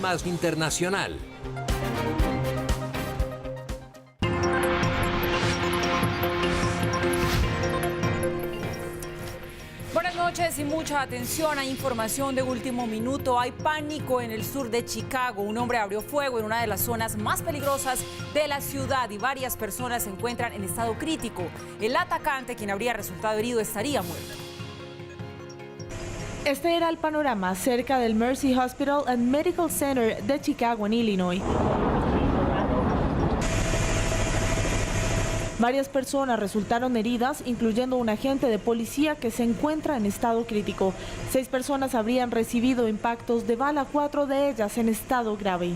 Más Internacional. Buenas noches y mucha atención a información de último minuto. Hay pánico en el sur de Chicago. Un hombre abrió fuego en una de las zonas más peligrosas de la ciudad y varias personas se encuentran en estado crítico. El atacante, quien habría resultado herido, estaría muerto. Este era el panorama cerca del Mercy Hospital and Medical Center de Chicago, en Illinois. Varias personas resultaron heridas, incluyendo un agente de policía que se encuentra en estado crítico. 6 personas habrían recibido impactos de bala, 4 de ellas en estado grave.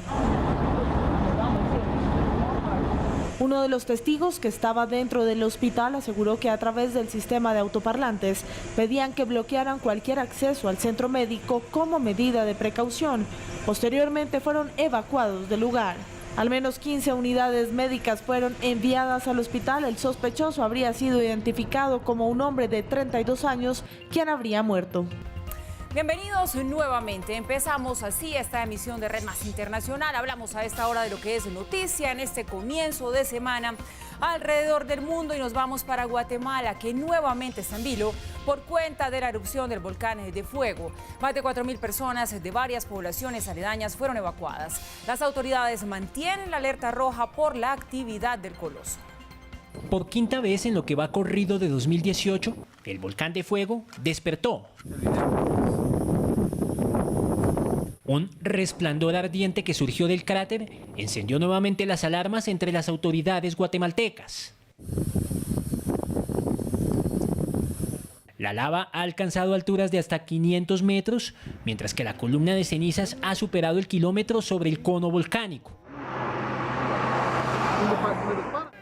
Uno de los testigos que estaba dentro del hospital aseguró que a través del sistema de autoparlantes pedían que bloquearan cualquier acceso al centro médico como medida de precaución. Posteriormente fueron evacuados del lugar. Al menos 15 unidades médicas fueron enviadas al hospital. El sospechoso habría sido identificado como un hombre de 32 años, quien habría muerto. Bienvenidos nuevamente. Empezamos así esta emisión de Red Más Internacional. Hablamos a esta hora de lo que es noticia en este comienzo de semana alrededor del mundo y nos vamos para Guatemala, que nuevamente está en vilo por cuenta de la erupción del volcán de fuego. Más de 4.000 personas de varias poblaciones aledañas fueron evacuadas. Las autoridades mantienen la alerta roja por la actividad del coloso. Por quinta vez en lo que va corrido de 2018, el volcán de fuego despertó. Un resplandor ardiente que surgió del cráter encendió nuevamente las alarmas entre las autoridades guatemaltecas. La lava ha alcanzado alturas de hasta 500 metros, mientras que la columna de cenizas ha superado el kilómetro sobre el cono volcánico.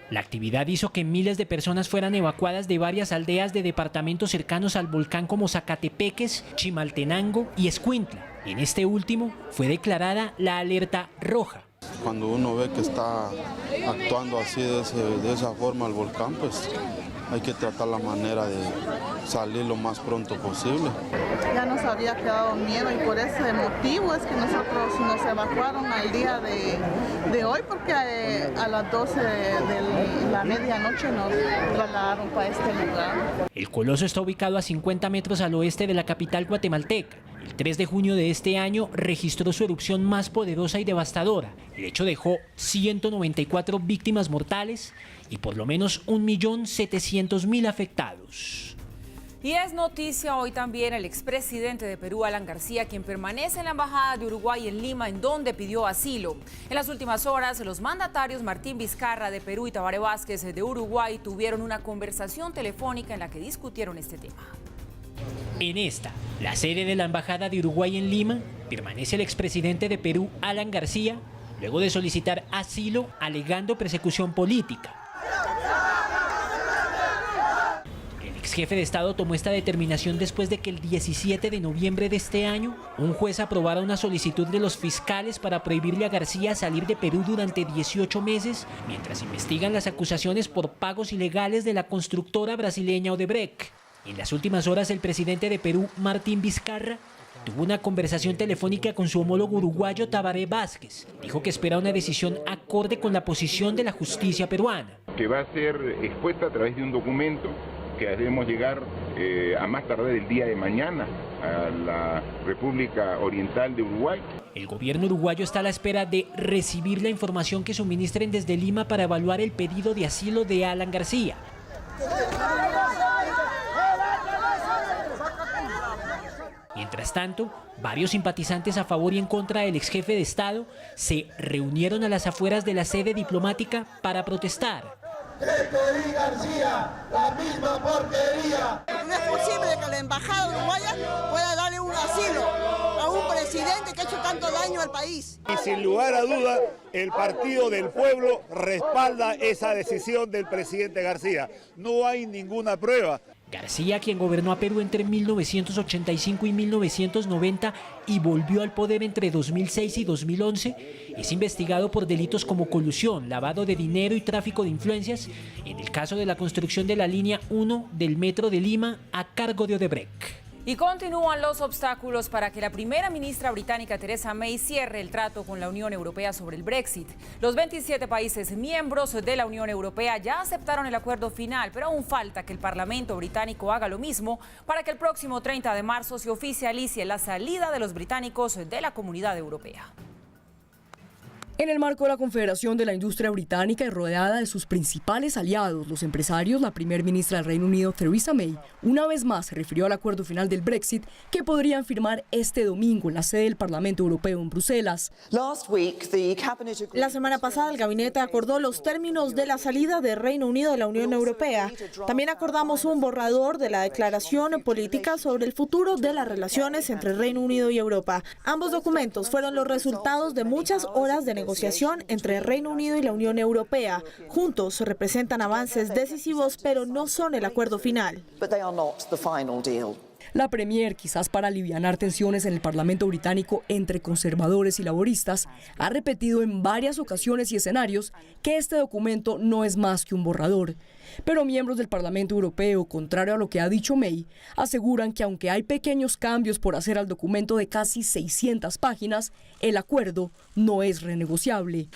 La actividad hizo que miles de personas fueran evacuadas de varias aldeas de departamentos cercanos al volcán como Zacatepeques, Chimaltenango y Escuintla. En este último fue declarada la alerta roja. Cuando uno ve que está actuando así de esa forma el volcán, pues hay que tratar la manera de salir lo más pronto posible. Ya nos había quedado miedo y por ese motivo es que nosotros nos evacuaron al día de hoy, porque a las 12 de la medianoche nos trasladaron para este lugar. El coloso está ubicado a 50 metros al oeste de la capital guatemalteca. El 3 de junio de este año registró su erupción más poderosa y devastadora. El hecho dejó 194 víctimas mortales y por lo menos 1.700.000 afectados. Y es noticia hoy también el expresidente de Perú, Alan García, quien permanece en la Embajada de Uruguay en Lima, en donde pidió asilo. En las últimas horas, los mandatarios Martín Vizcarra de Perú y Tabaré Vázquez de Uruguay tuvieron una conversación telefónica en la que discutieron este tema. En esta, la sede de la Embajada de Uruguay en Lima, permanece el expresidente de Perú, Alan García, luego de solicitar asilo alegando persecución política. El exjefe de Estado tomó esta determinación después de que el 17 de noviembre de este año, un juez aprobara una solicitud de los fiscales para prohibirle a García salir de Perú durante 18 meses, mientras investigan las acusaciones por pagos ilegales de la constructora brasileña Odebrecht. En las últimas horas, el presidente de Perú, Martín Vizcarra, tuvo una conversación telefónica con su homólogo uruguayo Tabaré Vázquez. Dijo que espera una decisión acorde con la posición de la justicia peruana. Que va a ser expuesta a través de un documento que haremos llegar a más tardar el día de mañana a la República Oriental de Uruguay. El gobierno uruguayo está a la espera de recibir la información que suministren desde Lima para evaluar el pedido de asilo de Alan García. Mientras tanto, varios simpatizantes a favor y en contra del exjefe de Estado se reunieron a las afueras de la sede diplomática para protestar. García, la misma porquería. No es posible que la embajada uruguaya pueda darle un asilo a un presidente que ha hecho tanto daño al país. Y sin lugar a duda, el Partido del Pueblo respalda esa decisión del presidente García. No hay ninguna prueba. García, quien gobernó a Perú entre 1985 y 1990 y volvió al poder entre 2006 y 2011, es investigado por delitos como colusión, lavado de dinero y tráfico de influencias en el caso de la construcción de la línea 1 del Metro de Lima a cargo de Odebrecht. Y continúan los obstáculos para que la primera ministra británica Theresa May cierre el trato con la Unión Europea sobre el Brexit. Los 27 países miembros de la Unión Europea ya aceptaron el acuerdo final, pero aún falta que el Parlamento británico haga lo mismo para que el próximo 30 de marzo se oficialice la salida de los británicos de la Comunidad Europea. En el marco de la Confederación de la Industria Británica y rodeada de sus principales aliados, los empresarios, la primer ministra del Reino Unido, Theresa May, una vez más se refirió al acuerdo final del Brexit que podrían firmar este domingo en la sede del Parlamento Europeo en Bruselas. La semana pasada el gabinete acordó los términos de la salida del Reino Unido de la Unión Europea. También acordamos un borrador de la declaración política sobre el futuro de las relaciones entre Reino Unido y Europa. Ambos documentos fueron los resultados de muchas horas de negociación entre el Reino Unido y la Unión Europea. Juntos representan avances decisivos, pero no son el acuerdo final. La Premier, quizás para alivianar tensiones en el Parlamento británico entre conservadores y laboristas, ha repetido en varias ocasiones y escenarios que este documento no es más que un borrador. Pero miembros del Parlamento Europeo, contrario a lo que ha dicho May, aseguran que aunque hay pequeños cambios por hacer al documento de casi 600 páginas, el acuerdo no es renegociable.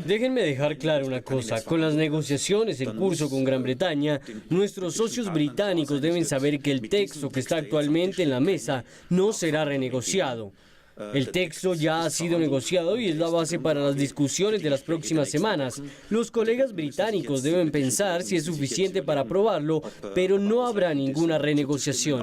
Déjenme dejar clara una cosa. Con las negociaciones en curso con Gran Bretaña, nuestros socios británicos deben saber que el texto que está actualmente en la mesa no será renegociado. El texto ya ha sido negociado y es la base para las discusiones de las próximas semanas. Los colegas británicos deben pensar si es suficiente para aprobarlo, pero no habrá ninguna renegociación.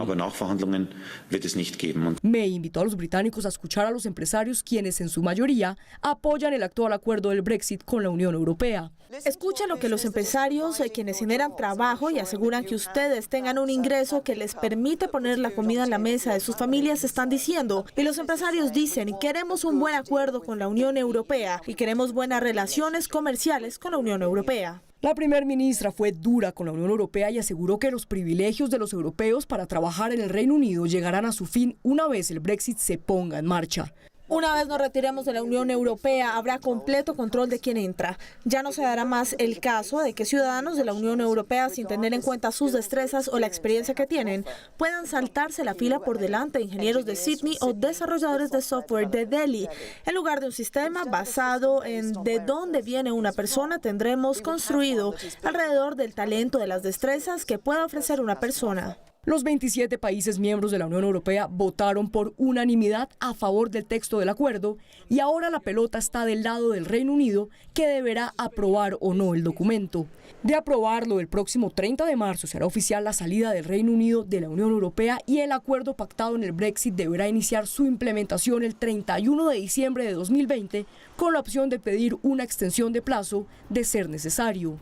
May invitó a los británicos a escuchar a los empresarios quienes en su mayoría apoyan el actual acuerdo del Brexit con la Unión Europea. Escuchen lo que los empresarios, quienes generan trabajo y aseguran que ustedes tengan un ingreso que les permite poner la comida en la mesa de sus familias, están diciendo. Y los empresarios dicen, queremos un buen acuerdo con la Unión Europea y queremos buenas relaciones comerciales con la Unión Europea. La primer ministra fue dura con la Unión Europea y aseguró que los privilegios de los europeos para trabajar en el Reino Unido llegarán a su fin una vez el Brexit se ponga en marcha. Una vez nos retiremos de la Unión Europea, habrá completo control de quién entra. Ya no se dará más el caso de que ciudadanos de la Unión Europea, sin tener en cuenta sus destrezas o la experiencia que tienen, puedan saltarse la fila por delante de ingenieros de Sydney o desarrolladores de software de Delhi. En lugar de un sistema basado en de dónde viene una persona, tendremos construido alrededor del talento de las destrezas que pueda ofrecer una persona. Los 27 países miembros de la Unión Europea votaron por unanimidad a favor del texto del acuerdo y ahora la pelota está del lado del Reino Unido, que deberá aprobar o no el documento. De aprobarlo, el próximo 30 de marzo será oficial la salida del Reino Unido de la Unión Europea y el acuerdo pactado en el Brexit deberá iniciar su implementación el 31 de diciembre de 2020 con la opción de pedir una extensión de plazo de ser necesario.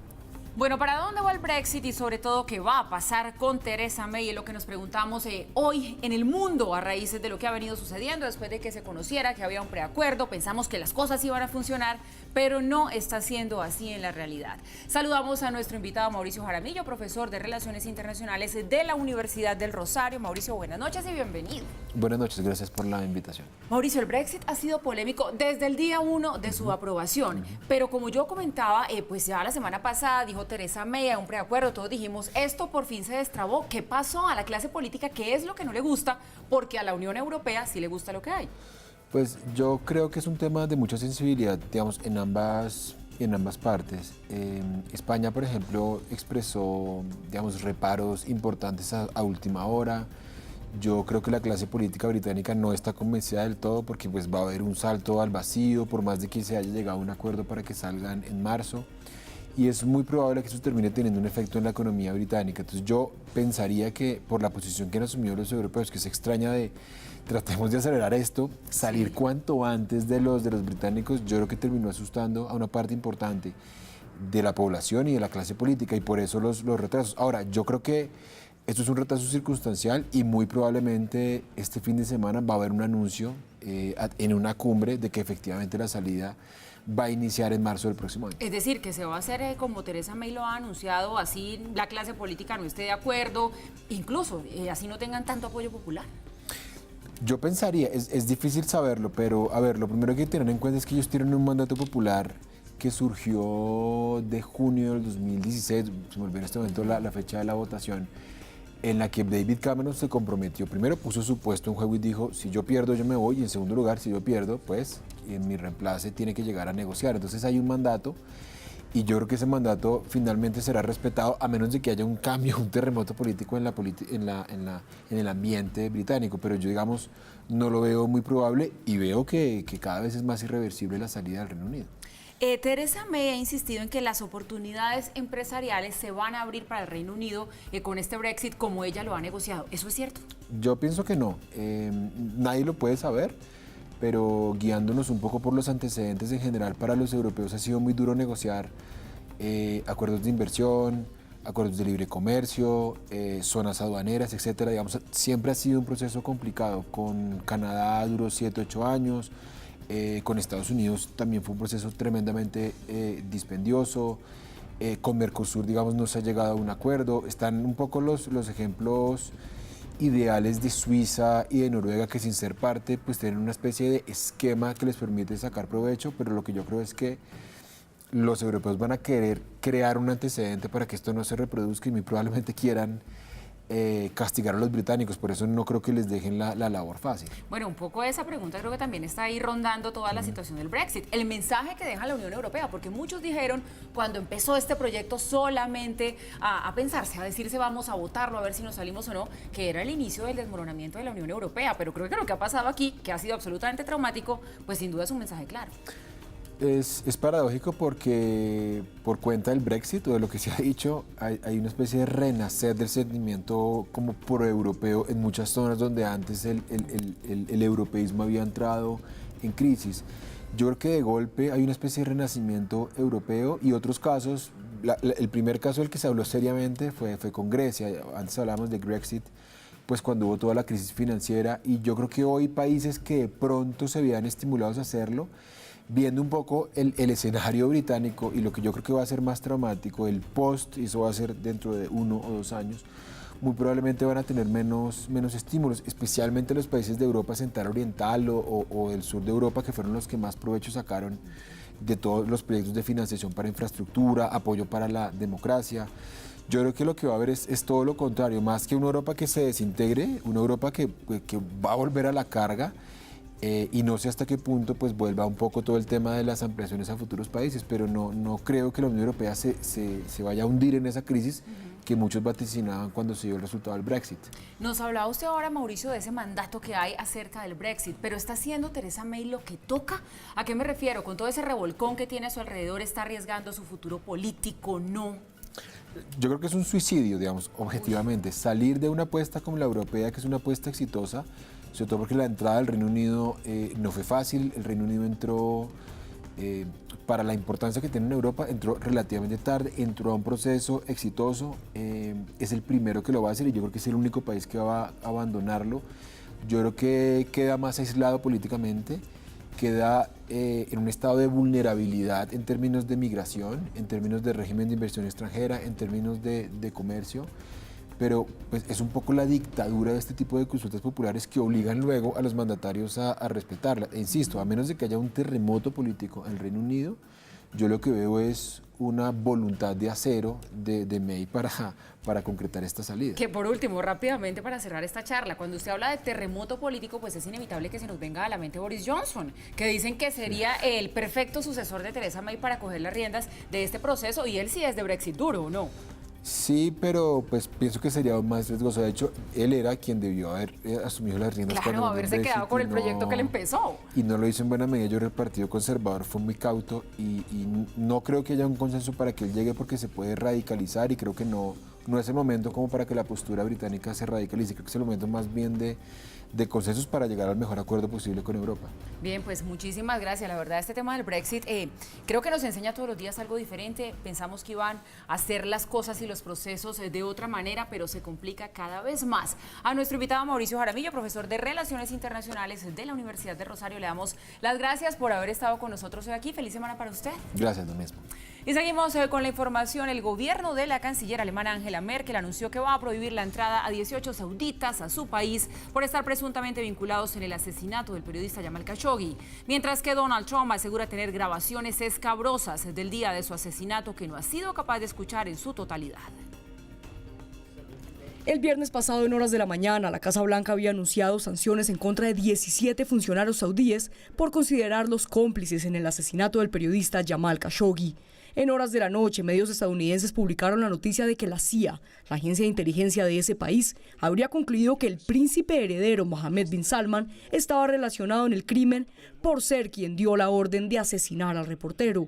Bueno, ¿para dónde va el Brexit y sobre todo qué va a pasar con Theresa May? Es lo que nos preguntamos hoy en el mundo a raíz de lo que ha venido sucediendo después de que se conociera que había un preacuerdo. Pensamos que las cosas iban a funcionar, pero no está siendo así en la realidad. Saludamos a nuestro invitado Mauricio Jaramillo, profesor de Relaciones Internacionales de la Universidad del Rosario. Mauricio, buenas noches y bienvenido. Buenas noches, gracias por la invitación. Mauricio, el Brexit ha sido polémico desde el día 1 de su aprobación, pero como yo comentaba, pues ya la semana pasada dijo Theresa May a un preacuerdo, todos dijimos, esto por fin se destrabó. ¿Qué pasó a la clase política? ¿Qué es lo que no le gusta? Porque a la Unión Europea sí le gusta lo que hay. Pues yo creo que es un tema de mucha sensibilidad, digamos, en ambas partes. España, por ejemplo, expresó, digamos, reparos importantes a última hora. Yo creo que la clase política británica no está convencida del todo porque pues va a haber un salto al vacío, por más de que se haya llegado a un acuerdo para que salgan en marzo. Y es muy probable que eso termine teniendo un efecto en la economía británica. Entonces yo pensaría que por la posición que han asumido los europeos, que se extraña de tratemos de acelerar esto, salir cuanto antes de los británicos, yo creo que terminó asustando a una parte importante de la población y de la clase política y por eso los retrasos. Ahora, yo creo que esto es un retraso circunstancial y muy probablemente este fin de semana va a haber un anuncio en una cumbre de que efectivamente la salida va a iniciar en marzo del próximo año. Es decir, que se va a hacer como Theresa May lo ha anunciado, así la clase política no esté de acuerdo, incluso así no tengan tanto apoyo popular. Yo pensaría, es difícil saberlo, pero a ver, lo primero que hay que tener en cuenta es que ellos tienen un mandato popular que surgió de junio del 2016, se me olvidó en este momento la fecha de la votación, en la que David Cameron se comprometió, primero puso su puesto en juego y dijo, si yo pierdo yo me voy, y en segundo lugar, si yo pierdo, pues en mi reemplace tiene que llegar a negociar. Entonces hay un mandato y yo creo que ese mandato finalmente será respetado a menos de que haya un cambio, un terremoto político en el ambiente británico, pero yo digamos no lo veo muy probable y veo que cada vez es más irreversible la salida del Reino Unido. Theresa May ha insistido en que las oportunidades empresariales se van a abrir para el Reino Unido con este Brexit como ella lo ha negociado. ¿Eso es cierto? Yo pienso que no. Nadie lo puede saber, pero guiándonos un poco por los antecedentes en general, para los europeos ha sido muy duro negociar acuerdos de inversión, acuerdos de libre comercio, zonas aduaneras, etcétera. Digamos, siempre ha sido un proceso complicado. Con Canadá duró 7, 8 años. Con Estados Unidos también fue un proceso tremendamente dispendioso. Con Mercosur, digamos, no se ha llegado a un acuerdo. Están un poco los ejemplos ideales de Suiza y de Noruega, que sin ser parte, pues tienen una especie de esquema que les permite sacar provecho, pero lo que yo creo es que los europeos van a querer crear un antecedente para que esto no se reproduzca y muy probablemente quieran castigar a los británicos, por eso no creo que les dejen la labor fácil. Bueno, un poco esa pregunta creo que también está ahí rondando toda la situación del Brexit, el mensaje que deja la Unión Europea, porque muchos dijeron cuando empezó este proyecto solamente a pensarse, a decirse vamos a votarlo, a ver si nos salimos o no, que era el inicio del desmoronamiento de la Unión Europea, pero creo que lo que ha pasado aquí, que ha sido absolutamente traumático, pues sin duda es un mensaje claro. Es paradójico porque por cuenta del Brexit o de lo que se ha dicho, hay una especie de renacer del sentimiento como proeuropeo en muchas zonas donde antes el europeísmo había entrado en crisis. Yo creo que de golpe hay una especie de renacimiento europeo y otros casos, el primer caso del que se habló seriamente fue con Grecia, antes hablábamos de Grexit, pues cuando hubo toda la crisis financiera, y yo creo que hoy países que de pronto se veían estimulados a hacerlo, viendo un poco el escenario británico y lo que yo creo que va a ser más traumático, el post, y eso va a ser dentro de 1 o 2 años, muy probablemente van a tener menos estímulos, especialmente los países de Europa Central Oriental o del sur de Europa, que fueron los que más provecho sacaron de todos los proyectos de financiación para infraestructura, apoyo para la democracia. Yo creo que lo que va a haber es todo lo contrario, más que una Europa que se desintegre, una Europa que va a volver a la carga, y no sé hasta qué punto pues vuelva un poco todo el tema de las ampliaciones a futuros países, pero no creo que la Unión Europea se vaya a hundir en esa crisis que muchos vaticinaban cuando se dio el resultado del Brexit. Nos hablaba usted ahora, Mauricio, de ese mandato que hay acerca del Brexit, pero ¿está haciendo Theresa May lo que toca? ¿A qué me refiero? Con todo ese revolcón que tiene a su alrededor, ¿está arriesgando su futuro político? ¿No? Yo creo que es un suicidio, digamos, objetivamente. Salir de una apuesta como la europea, que es una apuesta exitosa, sobre todo porque la entrada del Reino Unido no fue fácil. El Reino Unido entró, para la importancia que tiene en Europa, entró relativamente tarde, entró a un proceso exitoso, es el primero que lo va a hacer y yo creo que es el único país que va a abandonarlo. Yo creo que queda más aislado políticamente, queda en un estado de vulnerabilidad en términos de migración, en términos de régimen de inversión extranjera, en términos de comercio, pero pues, es un poco la dictadura de este tipo de consultas populares que obligan luego a los mandatarios a respetarla. E insisto, a menos de que haya un terremoto político en el Reino Unido, yo lo que veo es una voluntad de acero de May para concretar esta salida. Que por último, rápidamente para cerrar esta charla, cuando usted habla de terremoto político, pues es inevitable que se nos venga a la mente Boris Johnson, que dicen que sería el perfecto sucesor de Theresa May para coger las riendas de este proceso, y él sí es de Brexit duro, ¿o no? Sí, pero pues pienso que sería más riesgoso. De hecho, él era quien debió haber asumido las riendas. Claro, haberse quedado con el proyecto que él empezó. Y no lo hizo en buena medida. Yo creo que el Partido Conservador fue muy cauto y no creo que haya un consenso para que él llegue, porque se puede radicalizar y creo que no es el momento como para que la postura británica se radicalice. Creo que es el momento más bien de consensos para llegar al mejor acuerdo posible con Europa. Bien, pues muchísimas gracias. La verdad, este tema del Brexit creo que nos enseña todos los días algo diferente. Pensamos que iban a hacer las cosas y los procesos de otra manera, pero se complica cada vez más. A nuestro invitado Mauricio Jaramillo, profesor de Relaciones Internacionales de la Universidad de Rosario, le damos las gracias por haber estado con nosotros hoy aquí. Feliz semana para usted. Gracias, lo mismo. Y seguimos con la información. El gobierno de la canciller alemana Angela Merkel anunció que va a prohibir la entrada a 18 sauditas a su país por estar presuntamente vinculados en el asesinato del periodista Jamal Khashoggi. Mientras que Donald Trump asegura tener grabaciones escabrosas del día de su asesinato que no ha sido capaz de escuchar en su totalidad. El viernes pasado, en horas de la mañana, la Casa Blanca había anunciado sanciones en contra de 17 funcionarios saudíes por considerarlos cómplices en el asesinato del periodista Jamal Khashoggi. En horas de la noche, medios estadounidenses publicaron la noticia de que la CIA, la agencia de inteligencia de ese país, habría concluido que el príncipe heredero Mohammed bin Salman estaba relacionado en el crimen por ser quien dio la orden de asesinar al reportero.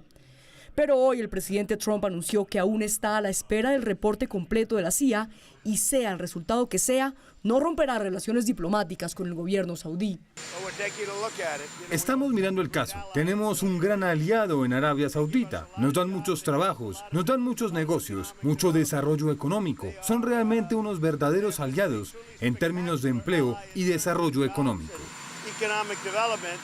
Pero hoy el presidente Trump anunció que aún está a la espera del reporte completo de la CIA y sea el resultado que sea, no romperá relaciones diplomáticas con el gobierno saudí. Estamos mirando el caso. Tenemos un gran aliado en Arabia Saudita. Nos dan muchos trabajos, nos dan muchos negocios, mucho desarrollo económico. Son realmente unos verdaderos aliados en términos de empleo y desarrollo económico.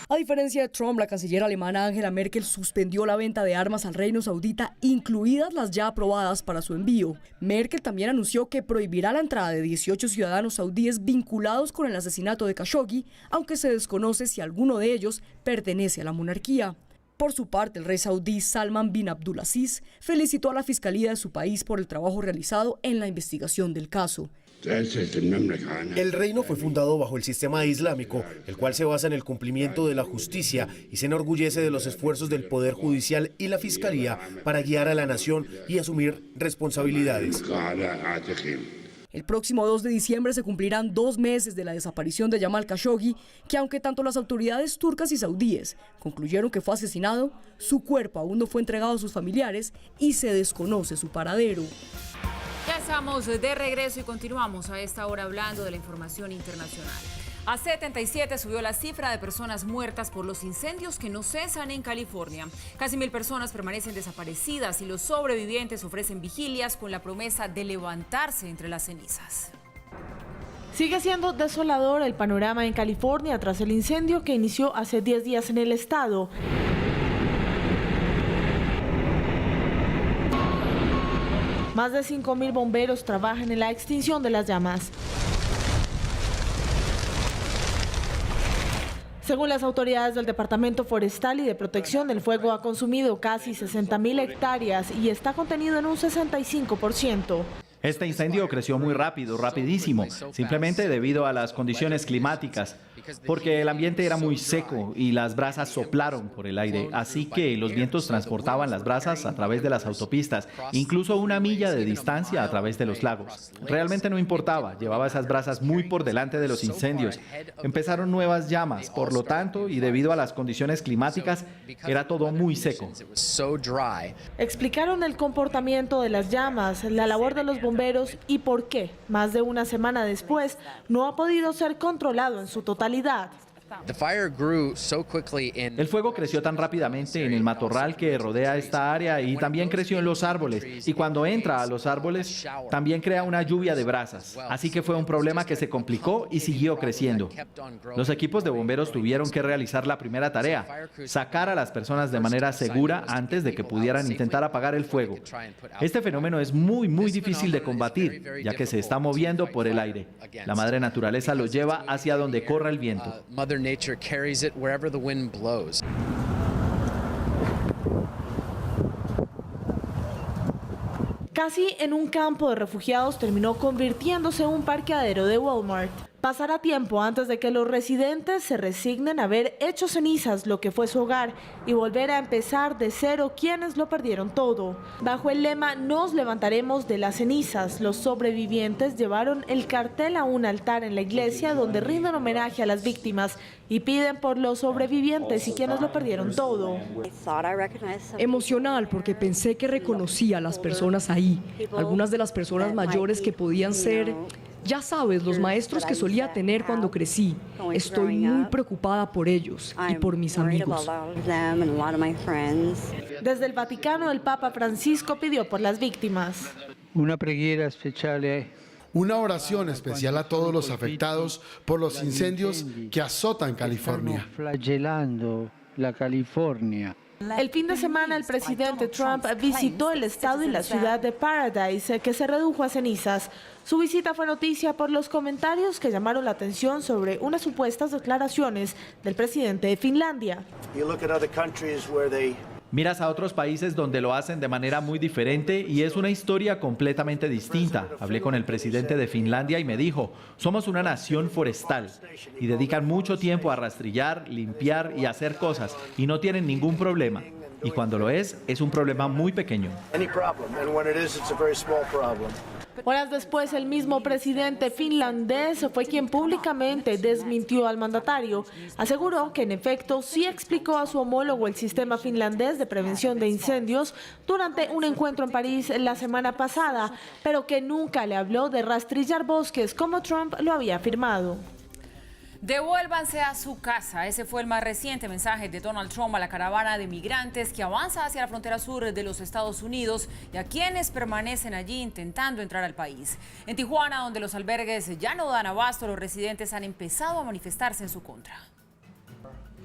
A diferencia de Trump, la canciller alemana Angela Merkel suspendió la venta de armas al Reino Saudita, incluidas las ya aprobadas para su envío. Merkel también anunció que prohibirá la entrada de 18 ciudadanos saudíes vinculados con el asesinato de Khashoggi, aunque se desconoce si alguno de ellos pertenece a la monarquía. Por su parte, el rey saudí Salman bin Abdulaziz felicitó a la fiscalía de su país por el trabajo realizado en la investigación del caso. El reino fue fundado bajo el sistema islámico, el cual se basa en el cumplimiento de la justicia y se enorgullece de los esfuerzos del Poder Judicial y la Fiscalía para guiar a la nación y asumir responsabilidades. El próximo 2 de diciembre se cumplirán 2 meses de la desaparición de Jamal Khashoggi, que aunque tanto las autoridades turcas y saudíes concluyeron que fue asesinado, su cuerpo aún no fue entregado a sus familiares y se desconoce su paradero. Ya estamos de regreso y continuamos a esta hora hablando de la información internacional. A 77 subió la cifra de personas muertas por los incendios que no cesan en California. Casi 1000 personas permanecen desaparecidas y los sobrevivientes ofrecen vigilias con la promesa de levantarse entre las cenizas. Sigue siendo desolador el panorama en California tras el incendio que inició hace 10 días en el estado. Más de 5.000 bomberos trabajan en la extinción de las llamas. Según las autoridades del Departamento Forestal y de Protección, el fuego ha consumido casi 60.000 hectáreas y está contenido en un 65%. Este incendio creció muy rápido, rapidísimo, simplemente debido a las condiciones climáticas, porque el ambiente era muy seco y las brasas soplaron por el aire, así que los vientos transportaban las brasas a través de las autopistas, incluso 1 milla de distancia a través de los lagos. Realmente no importaba, llevaba esas brasas muy por delante de los incendios. Empezaron nuevas llamas, por lo tanto, y debido a las condiciones climáticas, era todo muy seco. Explicaron el comportamiento de las llamas, la labor de los bomberos y por qué, más de una semana después, no ha podido ser controlado en su totalidad. El fuego creció tan rápidamente en el matorral que rodea esta área y también creció en los árboles. Y cuando entra a los árboles, también crea una lluvia de brasas. Así que fue un problema que se complicó y siguió creciendo. Los equipos de bomberos tuvieron que realizar la primera tarea, sacar a las personas de manera segura antes de que pudieran intentar apagar el fuego. Este fenómeno es muy difícil de combatir, ya que se está moviendo por el aire. La madre naturaleza lo lleva hacia donde corra el viento. Mother Nature carries it wherever the wind blows. Casi en un campo de refugiados terminó convirtiéndose en un parqueadero de Walmart. Pasará tiempo antes de que los residentes se resignen a ver hecho cenizas lo que fue su hogar y volver a empezar de cero quienes lo perdieron todo. Bajo el lema "Nos levantaremos de las cenizas", los sobrevivientes llevaron el cartel a un altar en la iglesia donde rinden homenaje a las víctimas y piden por los sobrevivientes y quienes lo perdieron todo. Emocional porque pensé que reconocía a las personas ahí, algunas de las personas mayores que podían ser, ya sabes, los maestros que solía tener cuando crecí. Estoy muy preocupada por ellos y por mis amigos. Desde el Vaticano, el Papa Francisco pidió por las víctimas. Una oración especial a todos los afectados por los incendios que azotan California. El fin de semana el presidente Trump visitó el estado y la ciudad de Paradise, que se redujo a cenizas. Su visita fue noticia por los comentarios que llamaron la atención sobre unas supuestas declaraciones del presidente de Finlandia. Miras a otros países donde lo hacen de manera muy diferente y es una historia completamente distinta. Hablé con el presidente de Finlandia y me dijo, somos una nación forestal y dedican mucho tiempo a rastrillar, limpiar y hacer cosas y no tienen ningún problema. Y cuando lo es un problema muy pequeño. Horas después, el mismo presidente finlandés fue quien públicamente desmintió al mandatario. Aseguró que en efecto sí explicó a su homólogo el sistema finlandés de prevención de incendios durante un encuentro en París la semana pasada, pero que nunca le habló de rastrillar bosques como Trump lo había afirmado. Devuélvanse a su casa. Ese fue el más reciente mensaje de Donald Trump a la caravana de migrantes que avanza hacia la frontera sur de los Estados Unidos y a quienes permanecen allí intentando entrar al país. En Tijuana, donde los albergues ya no dan abasto, los residentes han empezado a manifestarse en su contra.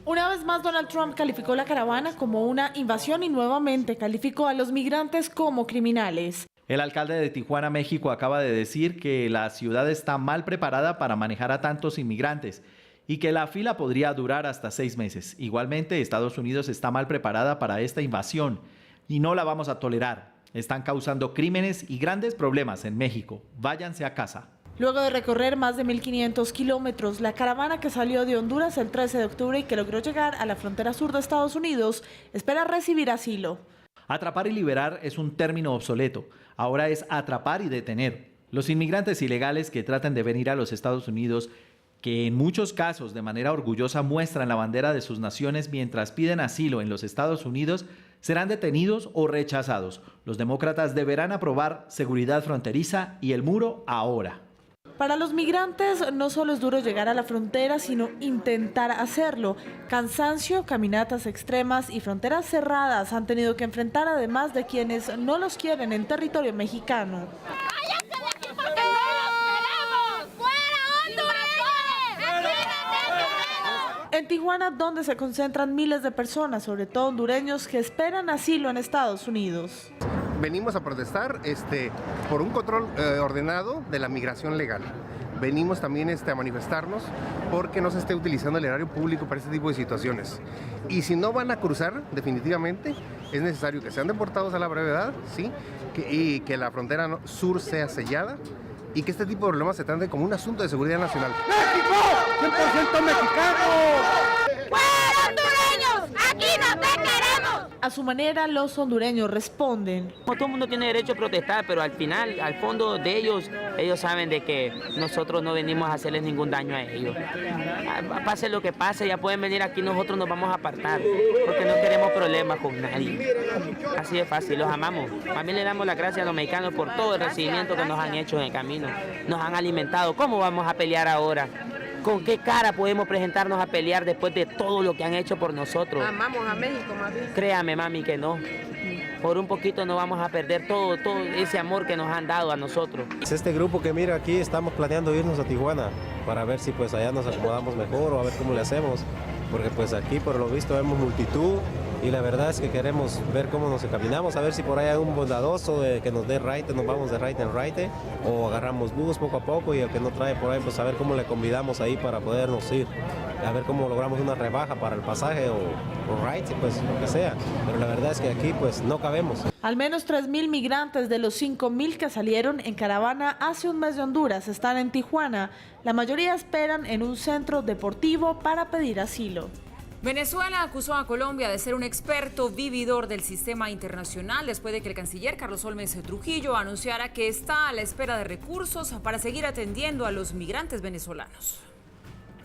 Una vez más, Donald Trump calificó la caravana como una invasión y nuevamente calificó a los migrantes como criminales. El alcalde de Tijuana, México, acaba de decir que la ciudad está mal preparada para manejar a tantos inmigrantes y que la fila podría durar hasta 6 meses. Igualmente, Estados Unidos está mal preparada para esta invasión y no la vamos a tolerar. Están causando crímenes y grandes problemas en México. Váyanse a casa. Luego de recorrer más de 1.500 kilómetros, la caravana que salió de Honduras el 13 de octubre y que logró llegar a la frontera sur de Estados Unidos espera recibir asilo. Atrapar y liberar es un término obsoleto. Ahora es atrapar y detener. Los inmigrantes ilegales que traten de venir a los Estados Unidos, que en muchos casos de manera orgullosa muestran la bandera de sus naciones mientras piden asilo en los Estados Unidos, serán detenidos o rechazados. Los demócratas deberán aprobar seguridad fronteriza y el muro ahora. Para los migrantes no solo es duro llegar a la frontera, sino intentar hacerlo. Cansancio, caminatas extremas y fronteras cerradas han tenido que enfrentar, además de quienes no los quieren en territorio mexicano. ¡Váyanse de aquí porque no los queremos! ¡Fuera Honduras! En Tijuana, donde se concentran miles de personas, sobre todo hondureños, que esperan asilo en Estados Unidos. Venimos a protestar por un control ordenado de la migración legal. Venimos también a manifestarnos porque no se esté utilizando el erario público para este tipo de situaciones. Y si no van a cruzar, definitivamente, es necesario que sean deportados a la brevedad, ¿sí? Y que la frontera sur sea sellada y que este tipo de problemas se traten como un asunto de seguridad nacional. ¡México! ¡100% mexicano! ¡Fuera hondureños! ¡Aquí no te queremos! A su manera, los hondureños responden. Todo el mundo tiene derecho a protestar, pero al final, al fondo de ellos saben de que nosotros no venimos a hacerles ningún daño a ellos. Pase lo que pase, ya pueden venir aquí, nosotros nos vamos a apartar, porque no queremos problemas con nadie. Así de fácil, los amamos. También le damos las gracias a los mexicanos por todo el recibimiento que nos han hecho en el camino. Nos han alimentado. ¿Cómo vamos a pelear ahora? ¿Con qué cara podemos presentarnos a pelear después de todo lo que han hecho por nosotros? Amamos a México, mami. Créame, mami, que no. Por un poquito no vamos a perder todo ese amor que nos han dado a nosotros. Este grupo que mira aquí, estamos planeando irnos a Tijuana para ver si pues allá nos acomodamos mejor o a ver cómo le hacemos. Porque pues aquí por lo visto vemos multitud y la verdad es que queremos ver cómo nos encaminamos, a ver si por ahí hay un bondadoso que nos dé raite, nos vamos de raite en raite o agarramos bus poco a poco y el que no trae por ahí pues a ver cómo le convidamos ahí para podernos ir, a ver cómo logramos una rebaja para el pasaje o raite, pues lo que sea, pero la verdad es que aquí pues no cabemos. Al menos 3.000 migrantes de los 5.000 que salieron en caravana hace un mes de Honduras están en Tijuana. La mayoría esperan en un centro deportivo para pedir asilo. Venezuela acusó a Colombia de ser un experto vividor del sistema internacional después de que el canciller Carlos Holmes Trujillo anunciara que está a la espera de recursos para seguir atendiendo a los migrantes venezolanos.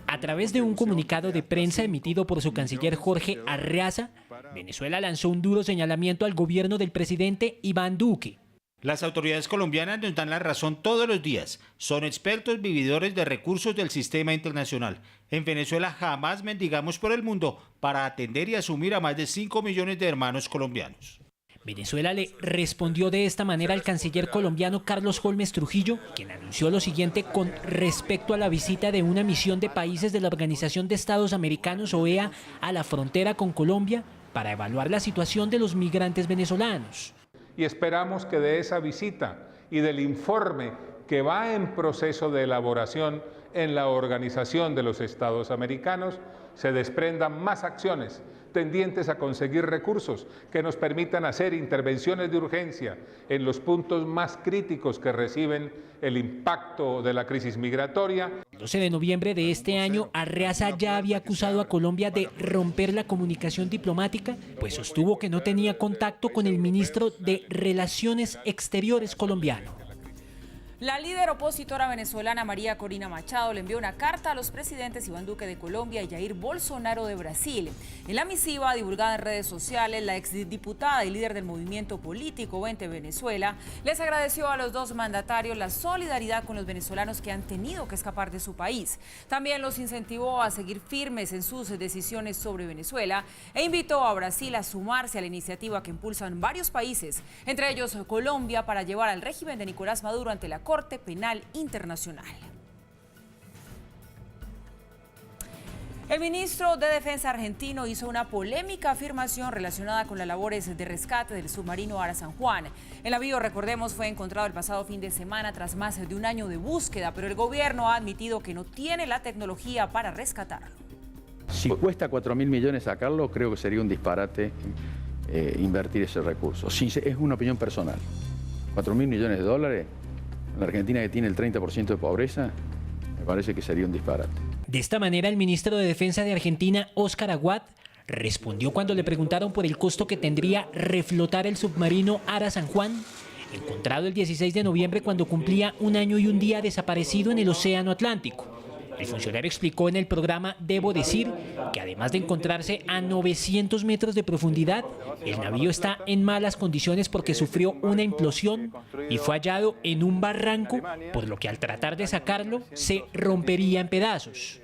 A través de un comunicado de prensa emitido por su canciller Jorge Arreaza, Venezuela lanzó un duro señalamiento al gobierno del presidente Iván Duque. Las autoridades colombianas nos dan la razón todos los días. Son expertos vividores de recursos del sistema internacional. En Venezuela jamás mendigamos por el mundo para atender y asumir a más de 5 millones de hermanos colombianos. Venezuela le respondió de esta manera al canciller colombiano Carlos Holmes Trujillo, quien anunció lo siguiente con respecto a la visita de una misión de países de la Organización de Estados Americanos, OEA, a la frontera con Colombia para evaluar la situación de los migrantes venezolanos. Y esperamos que de esa visita y del informe que va en proceso de elaboración en la Organización de los Estados Americanos, se desprendan más acciones tendientes a conseguir recursos que nos permitan hacer intervenciones de urgencia en los puntos más críticos que reciben el impacto de la crisis migratoria. El 12 de noviembre de este año, Arreaza ya había acusado a Colombia de romper la comunicación diplomática, pues sostuvo que no tenía contacto con el ministro de Relaciones Exteriores colombiano. La líder opositora venezolana María Corina Machado le envió una carta a los presidentes Iván Duque de Colombia y Jair Bolsonaro de Brasil. En la misiva divulgada en redes sociales, la exdiputada y líder del movimiento político Vente Venezuela les agradeció a los dos mandatarios la solidaridad con los venezolanos que han tenido que escapar de su país. También los incentivó a seguir firmes en sus decisiones sobre Venezuela e invitó a Brasil a sumarse a la iniciativa que impulsan varios países, entre ellos Colombia, para llevar al régimen de Nicolás Maduro ante la Corte Penal Internacional. El ministro de Defensa argentino hizo una polémica afirmación relacionada con las labores de rescate del submarino Ara San Juan. El navío, recordemos, fue encontrado el pasado fin de semana tras más de un año de búsqueda, pero el gobierno ha admitido que no tiene la tecnología para rescatarlo. Si cuesta 4.000 millones sacarlo, creo que sería un disparate invertir ese recurso. Sí, es una opinión personal. 4.000 millones de dólares. La Argentina, que tiene el 30% de pobreza, me parece que sería un disparate. De esta manera, el ministro de Defensa de Argentina, Óscar Aguad, respondió cuando le preguntaron por el costo que tendría reflotar el submarino Ara San Juan, encontrado el 16 de noviembre cuando cumplía un año y un día desaparecido en el Océano Atlántico. El funcionario explicó en el programa Debo Decir que además de encontrarse a 900 metros de profundidad, el navío está en malas condiciones porque sufrió una implosión y fue hallado en un barranco, por lo que al tratar de sacarlo se rompería en pedazos.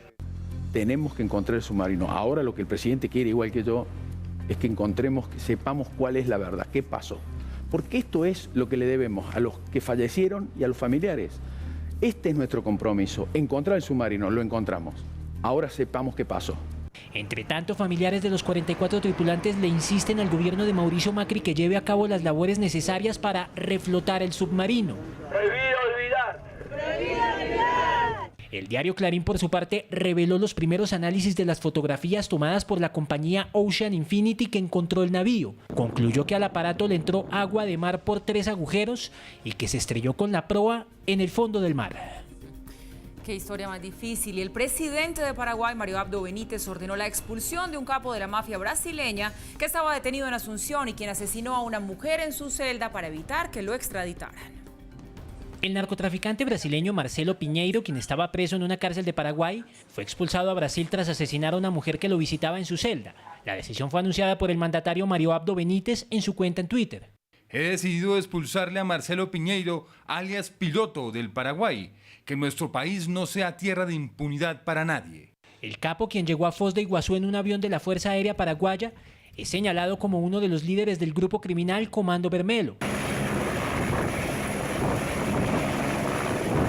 Tenemos que encontrar el submarino. Ahora lo que el presidente quiere, igual que yo, es que encontremos, que sepamos cuál es la verdad, qué pasó. Porque esto es lo que le debemos a los que fallecieron y a los familiares. Este es nuestro compromiso, encontrar el submarino, lo encontramos. Ahora sepamos qué pasó. Entre tanto, familiares de los 44 tripulantes le insisten al gobierno de Mauricio Macri que lleve a cabo las labores necesarias para reflotar el submarino. Prohibido olvidar. Prohibido olvidar. El diario Clarín, por su parte, reveló los primeros análisis de las fotografías tomadas por la compañía Ocean Infinity que encontró el navío. Concluyó que al aparato le entró agua de mar por 3 agujeros y que se estrelló con la proa en el fondo del mar. Qué historia más difícil. Y el presidente de Paraguay, Mario Abdo Benítez, ordenó la expulsión de un capo de la mafia brasileña que estaba detenido en Asunción y quien asesinó a una mujer en su celda para evitar que lo extraditaran. El narcotraficante brasileño Marcelo Piñeiro, quien estaba preso en una cárcel de Paraguay, fue expulsado a Brasil tras asesinar a una mujer que lo visitaba en su celda. La decisión fue anunciada por el mandatario Mario Abdo Benítez en su cuenta en Twitter. He decidido expulsarle a Marcelo Piñeiro, alias Piloto del Paraguay, que nuestro país no sea tierra de impunidad para nadie. El capo, quien llegó a Foz de Iguazú en un avión de la Fuerza Aérea Paraguaya, es señalado como uno de los líderes del grupo criminal Comando Vermelo.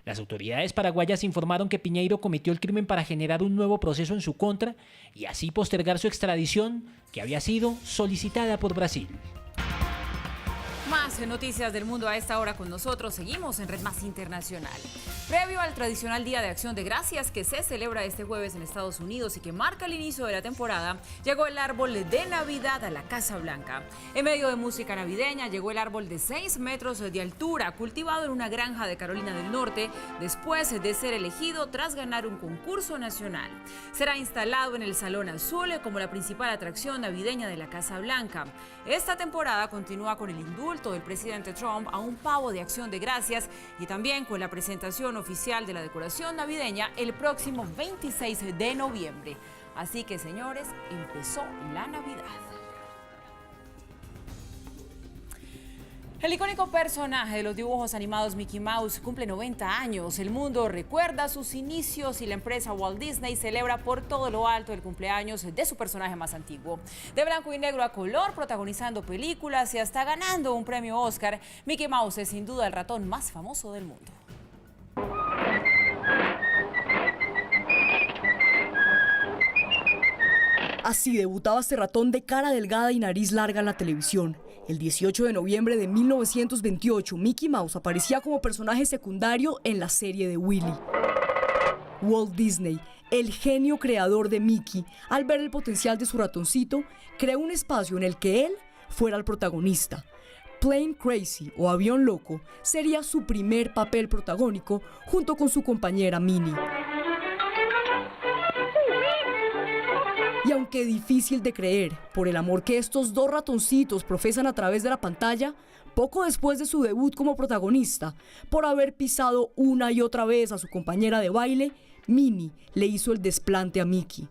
Las autoridades paraguayas informaron que Piñeiro cometió el crimen para generar un nuevo proceso en su contra y así postergar su extradición, que había sido solicitada por Brasil. Más noticias del mundo a esta hora con nosotros. Seguimos en Red Más Internacional. Previo al tradicional Día de Acción de Gracias que se celebra este jueves en Estados Unidos y que marca el inicio de la temporada, llegó el árbol de Navidad a la Casa Blanca. En medio de música navideña llegó el árbol de 6 metros de altura, cultivado en una granja de Carolina del Norte, después de ser elegido tras ganar un concurso nacional. Será instalado en el Salón Azul como la principal atracción navideña de la Casa Blanca. Esta temporada continúa con el indulto del presidente Trump a un pavo de Acción de Gracias y también con la presentación oficial de la decoración navideña el próximo 26 de noviembre. Así que, señores, empezó la Navidad. El icónico personaje de los dibujos animados Mickey Mouse cumple 90 años. El mundo recuerda sus inicios y la empresa Walt Disney celebra por todo lo alto el cumpleaños de su personaje más antiguo. De blanco y negro a color, protagonizando películas y hasta ganando un premio Oscar, Mickey Mouse es sin duda el ratón más famoso del mundo. Así debutaba este ratón de cara delgada y nariz larga en la televisión. El 18 de noviembre de 1928, Mickey Mouse aparecía como personaje secundario en la serie de Willy. Walt Disney, el genio creador de Mickey, al ver el potencial de su ratoncito, creó un espacio en el que él fuera el protagonista. Plane Crazy o Avión Loco sería su primer papel protagónico junto con su compañera Minnie. Y aunque difícil de creer, por el amor que estos dos ratoncitos profesan a través de la pantalla, poco después de su debut como protagonista, por haber pisado una y otra vez a su compañera de baile, Minnie le hizo el desplante a Mickey.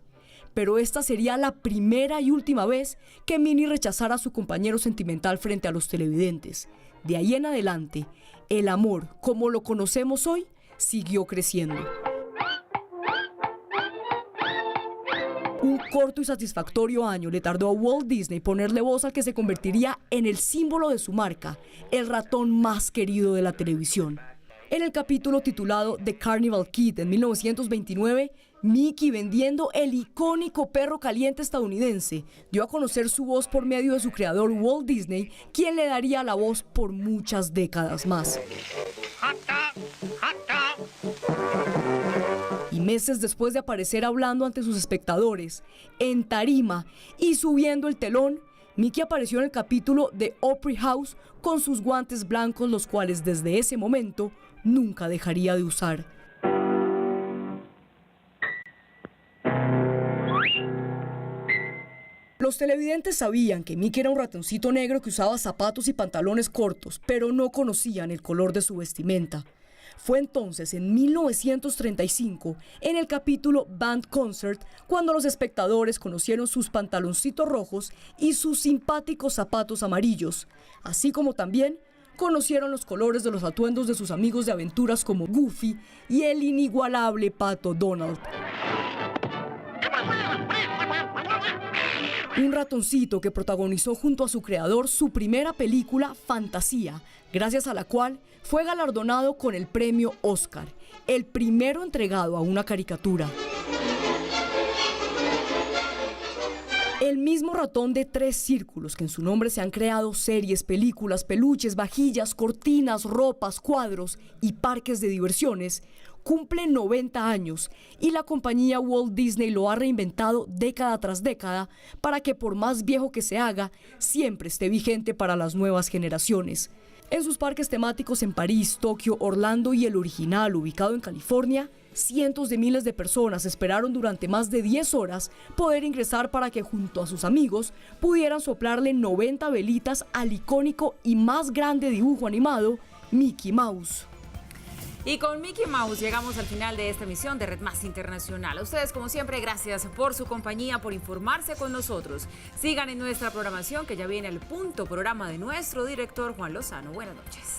Pero esta sería la primera y última vez que Minnie rechazara a su compañero sentimental frente a los televidentes. De ahí en adelante, el amor, como lo conocemos hoy, siguió creciendo. Un corto y satisfactorio año le tardó a Walt Disney ponerle voz al que se convertiría en el símbolo de su marca, el ratón más querido de la televisión. En el capítulo titulado The Carnival Kid en 1929, Mickey, vendiendo el icónico perro caliente estadounidense, dio a conocer su voz por medio de su creador Walt Disney, quien le daría la voz por muchas décadas más. Y meses después de aparecer hablando ante sus espectadores, en tarima y subiendo el telón, Mickey apareció en el capítulo de Opry House con sus guantes blancos, los cuales desde ese momento nunca dejaría de usar. Los televidentes sabían que Mickey era un ratoncito negro que usaba zapatos y pantalones cortos, pero no conocían el color de su vestimenta. Fue entonces, en 1935, en el capítulo Band Concert, cuando los espectadores conocieron sus pantaloncitos rojos y sus simpáticos zapatos amarillos, así como también conocieron los colores de los atuendos de sus amigos de aventuras como Goofy y el inigualable Pato Donald. Un ratoncito que protagonizó junto a su creador su primera película, Fantasía, gracias a la cual fue galardonado con el premio Oscar, el primero entregado a una caricatura. El mismo ratón de 3 círculos, que en su nombre se han creado series, películas, peluches, vajillas, cortinas, ropas, cuadros y parques de diversiones, cumple 90 años y la compañía Walt Disney lo ha reinventado década tras década para que, por más viejo que se haga, siempre esté vigente para las nuevas generaciones. En sus parques temáticos en París, Tokio, Orlando y el original, ubicado en California, cientos de miles de personas esperaron durante más de 10 horas poder ingresar para que junto a sus amigos pudieran soplarle 90 velitas al icónico y más grande dibujo animado, Mickey Mouse. Y con Mickey Mouse llegamos al final de esta emisión de Red Más Internacional. A ustedes, como siempre, gracias por su compañía, por informarse con nosotros. Sigan en nuestra programación, que ya viene al punto programa de nuestro director Juan Lozano. Buenas noches.